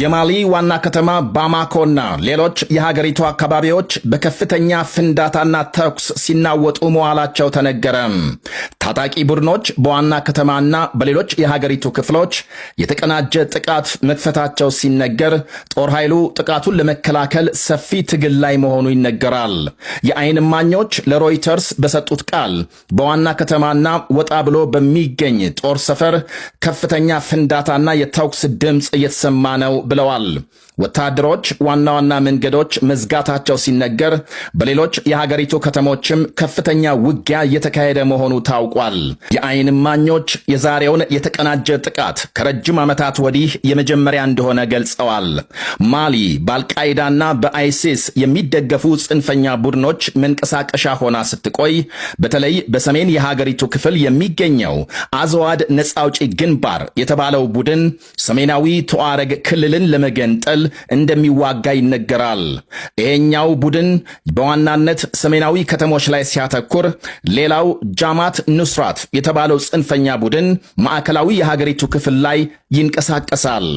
የማሊ ዋና ከተማ ባማኮና ሌሎች የሀገሪቱ አካባቢዎች በከፍተኛ ፍንዳታና ተኩስ ሲናወጡ መዋላቸው ተነገረ። ታጣቂ ቡድኖች በዋና ከተማና በሌሎች የሀገሪቱ ክፍሎች የተቀናጀ ጥቃት መክፈታቸው ሲነገር፣ ጦር ኃይሉ ጥቃቱን ለመከላከል ሰፊ ትግል ላይ መሆኑ ይነገራል። የዓይን እማኞች ለሮይተርስ በሰጡት ቃል በዋና ከተማና ወጣ ብሎ በሚገኝ ጦር ሰፈር ከፍተኛ ፍንዳታና የተኩስ ድምፅ እየተሰማ ነው ብለዋል። ወታደሮች ዋና ዋና መንገዶች መዝጋታቸው ሲነገር፣ በሌሎች የሀገሪቱ ከተሞችም ከፍተኛ ውጊያ እየተካሄደ መሆኑ ታውቋል። የዓይን እማኞች የዛሬውን የተቀናጀ ጥቃት ከረጅም ዓመታት ወዲህ የመጀመሪያ እንደሆነ ገልጸዋል። ማሊ በአልቃይዳና በአይሲስ የሚደገፉ ጽንፈኛ ቡድኖች መንቀሳቀሻ ሆና ስትቆይ፣ በተለይ በሰሜን የሀገሪቱ ክፍል የሚገኘው አዘዋድ ነፃ አውጪ ግንባር የተባለው ቡድን ሰሜናዊ ተዋረግ ክልልን ለመገንጠል እንደሚዋጋ ይነገራል። ይሄኛው ቡድን በዋናነት ሰሜናዊ ከተሞች ላይ ሲያተኩር፣ ሌላው ጃማት ኑስራት የተባለው ጽንፈኛ ቡድን ማዕከላዊ የሀገሪቱ ክፍል ላይ ይንቀሳቀሳል።